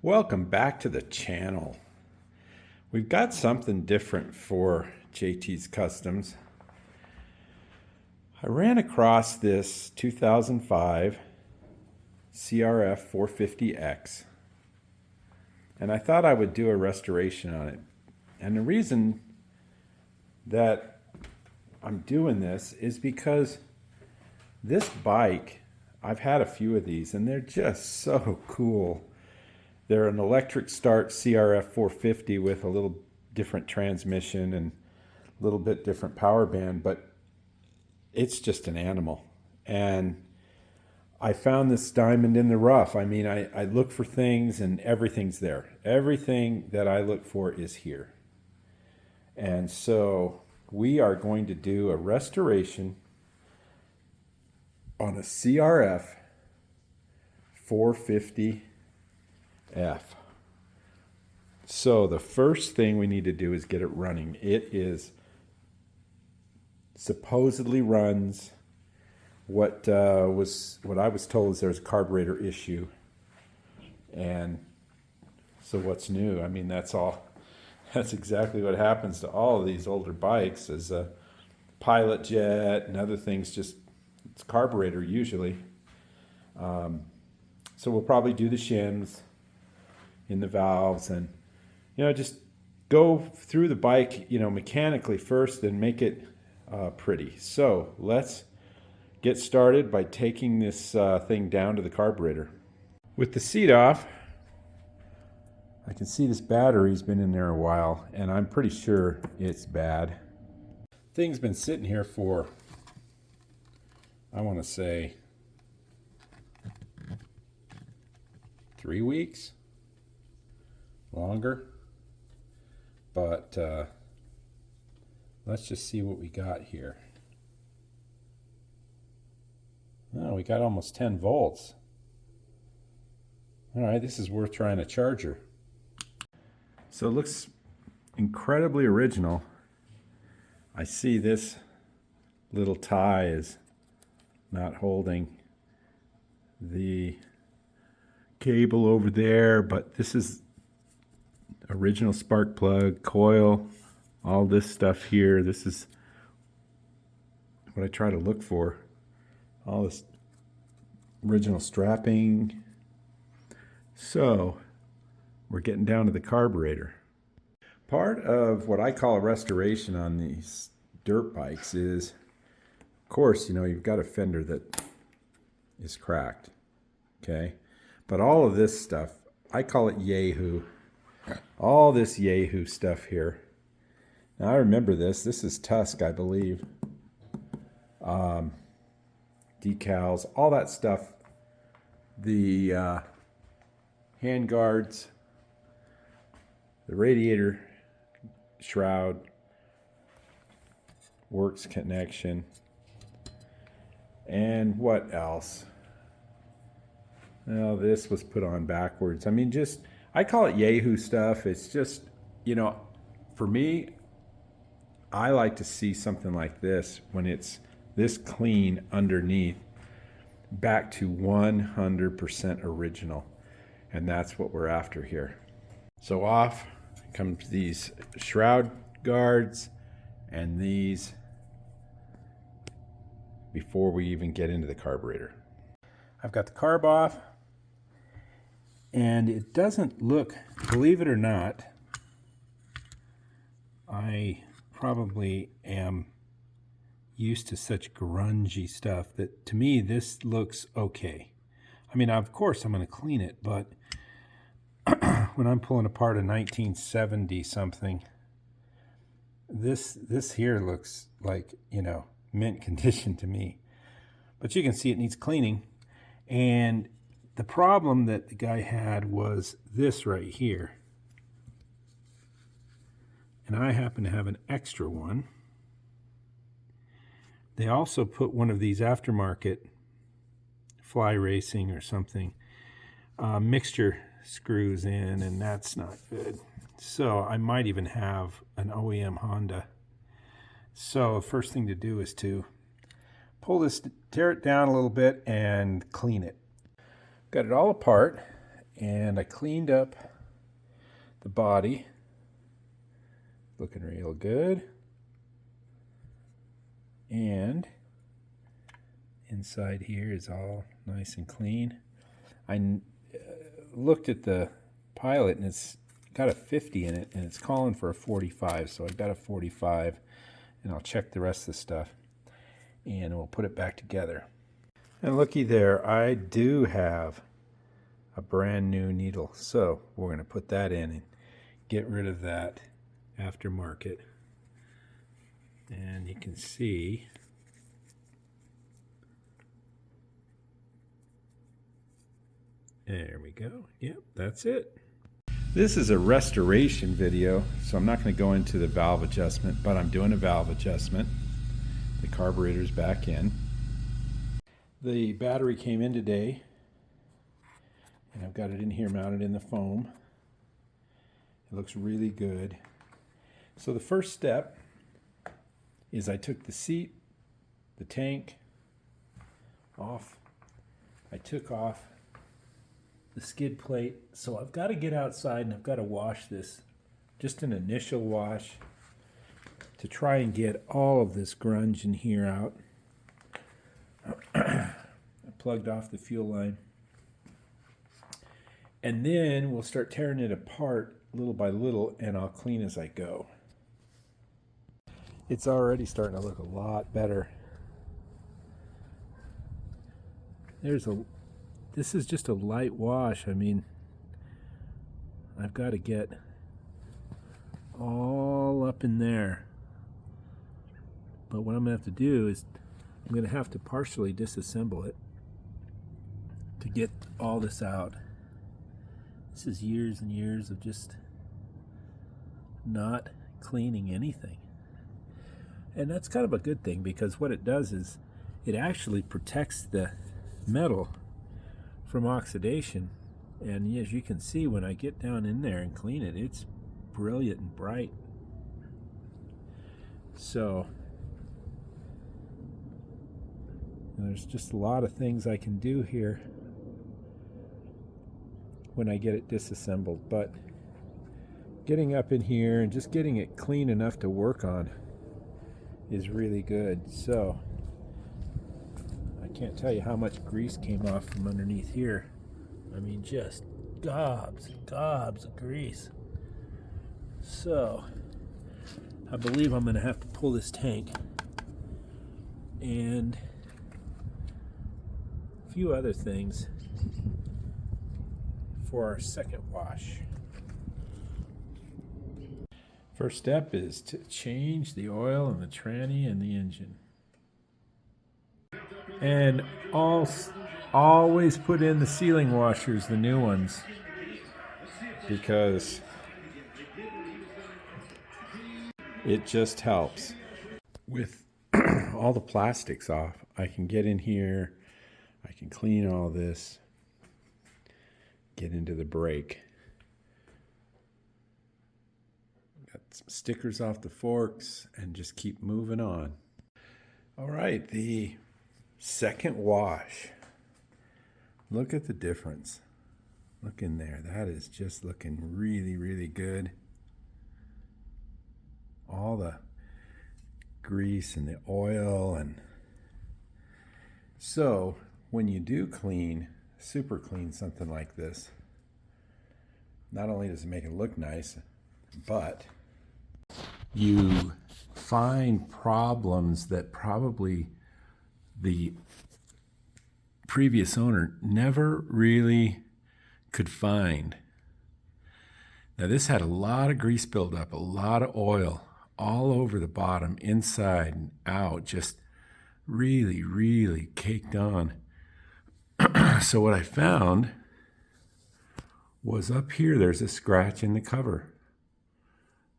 Welcome back to the channel. We've got something different for JT's Customs. I ran across this 2005 CRF450X and I thought I would do a restoration on it. And the reason that I'm doing this is because this bike, I've had a few of these and they're just so cool. They're an electric start CRF450 with a little different transmission and a little bit different power band, but it's just an animal. And I found this diamond in the rough. I mean, I look for things and everything's there. Everything that I look for is here. And so we are going to do a restoration on a CRF 450F. So the first thing we need to do is get it running. It is supposedly runs. What I was told is there's a carburetor issue, and so what's new? I mean, that's exactly what happens to all of these older bikes. Is a pilot jet and other things, just it's carburetor usually. So we'll probably do the shims in the valves and just go through the bike mechanically first and make it pretty. So let's get started by taking this thing down to the carburetor. With the seat off, I can see this battery's been in there a while and I'm pretty sure it's bad. Thing's been sitting here for, I want to say, 3 weeks, longer, but let's just see what we got here. Oh, we got almost 10 volts. All right, this is worth trying a charger. So it looks incredibly original. I see this little tie is not holding the cable over there, but this is original spark plug, coil, all this stuff here. This is what I try to look for. All this original strapping. So we're getting down to the carburetor. Part of what I call a restoration on these dirt bikes is, of course, you've got a fender that is cracked, okay? But all of this stuff, I call it Yahoo. All this Yahoo stuff here. Now I remember this. This is Tusk, I believe. Decals, all that stuff. The hand guards, the radiator shroud, works connection, and what else? Well, this was put on backwards. I mean, I call it Yahoo stuff. It's just, for me, I like to see something like this when it's this clean underneath, back to 100% original. And that's what we're after here. So off comes these shroud guards and these before we even get into the carburetor. I've got the carb off. And it doesn't look, believe it or not, I probably am used to such grungy stuff that to me this looks okay. I mean, of course I'm going to clean it, but when I'm pulling apart a 1970 something, this here looks like, mint condition to me. But you can see it needs cleaning. And the problem that the guy had was this right here. And I happen to have an extra one. They also put one of these aftermarket Fly Racing or something mixture screws in, and that's not good. So I might even have an OEM Honda. So the first thing to do is to tear it down a little bit and clean it. Got it all apart, And I cleaned up the body. Looking real good. And inside here is all nice and clean. I looked at the Pilot and it's got a 50 in it and it's calling for a 45. So I've got a 45 and I'll check the rest of the stuff and we'll put it back together. And looky there, I do have a brand new needle. So we're going to put that in and get rid of that aftermarket. And you can see there we go. Yep, that's it. This is a restoration video, so I'm not going to go into the valve adjustment, but I'm doing a valve adjustment. The carburetor's back in. The battery came in today, and I've got it in here mounted in the foam. It looks really good. So the first step is I took the seat, the tank off. I took off the skid plate. So I've got to get outside and I've got to wash this. Just an initial wash to try and get all of this grunge in here out. I plugged off the fuel line. And then we'll start tearing it apart little by little and I'll clean as I go. It's already starting to look a lot better. This is just a light wash. I mean, I've got to get all up in there. But what I'm going to have to do is I'm going to have to partially disassemble it to get all this out. This is years and years of just not cleaning anything. And that's kind of a good thing because what it does is it actually protects the metal from oxidation. And as you can see, when I get down in there and clean it, it's brilliant and bright. So there's just a lot of things I can do here when I get it disassembled, but getting up in here and just getting it clean enough to work on is really good. So I can't tell you how much grease came off from underneath here. I mean, just gobs and gobs of grease. So I believe I'm going to have to pull this tank and a few other things for our second wash. First step is to change the oil in the tranny and the engine. And always put in the sealing washers, the new ones, because it just helps. With all the plastics off, I can get in here, I can clean all this, get into the brake. Got some stickers off the forks and just keep moving on. All right, the second wash. Look at the difference. Look in there. That is just looking really, really good. All the grease and the oil. And so when you do clean, super clean something like this, not only does it make it look nice, but you find problems that probably the previous owner never really could find. Now this had a lot of grease buildup, a lot of oil all over the bottom, inside and out, just really, really caked on. So what I found was up here, there's a scratch in the cover.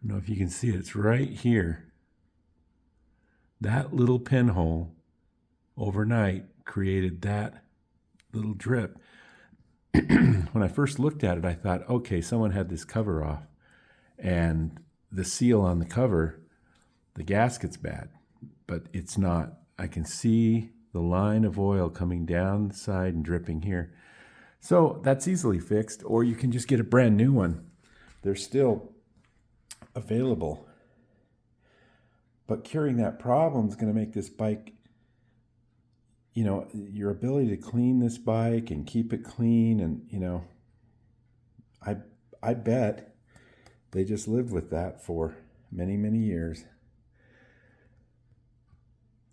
I don't know if you can see it, it's right here. That little pinhole overnight created that little drip. When I first looked at it, I thought, okay, someone had this cover off and the seal on the cover, the gasket's bad, but it's not. I can see the line of oil coming down the side and dripping here. So that's easily fixed, or you can just get a brand new one. They're still available. But curing that problem is going to make this bike, you know, your ability to clean this bike and keep it clean, and, you know, I bet they just lived with that for many, many years.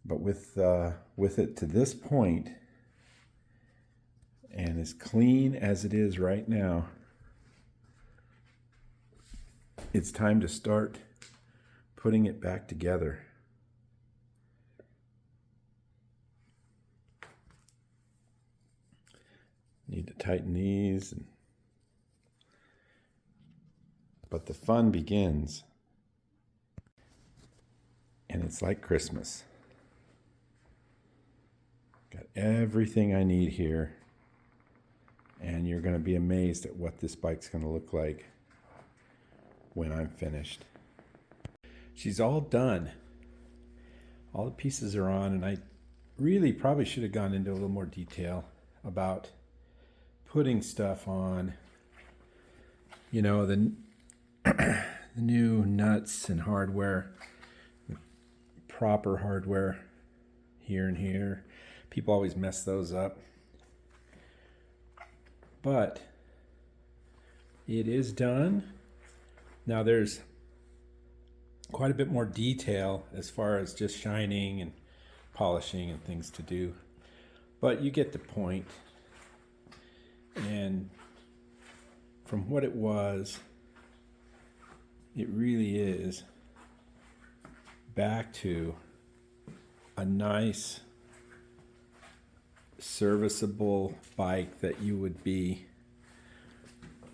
But with it to this point, and as clean as it is right now, it's time to start putting it back together. Need to tighten these, but the fun begins. And it's like Christmas. Got everything I need here. And you're going to be amazed at what this bike's going to look like when I'm finished. She's all done. All the pieces are on, and I really probably should have gone into a little more detail about putting stuff on. You know, the new nuts and hardware, proper hardware here and here. People always mess those up. But it is done. Now there's quite a bit more detail as far as just shining and polishing and things to do. But you get the point. And from what it was, it really is back to a nice, serviceable bike that you would be,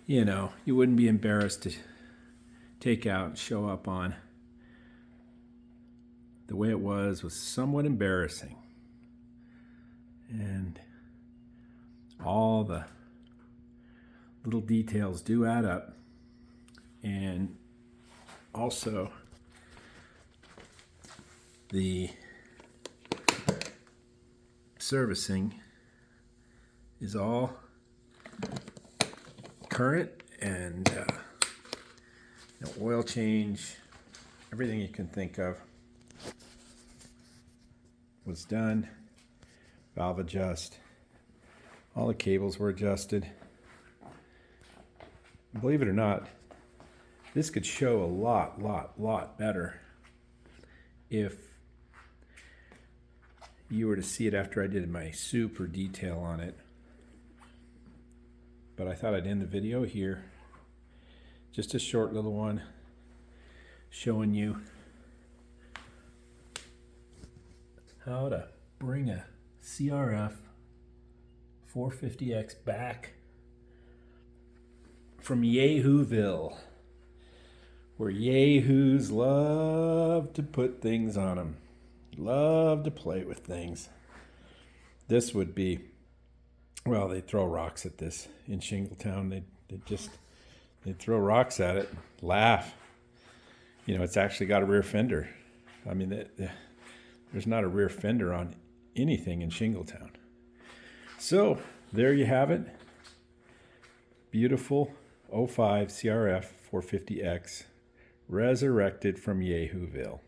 you know, you wouldn't be embarrassed to take out and show up on. The way it was somewhat embarrassing. And all the little details do add up. And also the servicing is all current, and oil change, everything you can think of was done. Valve adjust, all the cables were adjusted. Believe it or not, this could show a lot better if you were to see it after I did my super detail on it. But I thought I'd end the video here. Just a short little one showing you how to bring a CRF450X back from Yahooville, where yahoos love to put things on them, love to play with things. This would be, well, they throw rocks at this in Shingletown. They'd throw rocks at it, laugh. You know, it's actually got a rear fender. I mean, there's not a rear fender on anything in Shingletown. So there you have it. Beautiful 05 CRF 450X resurrected from Yahooville.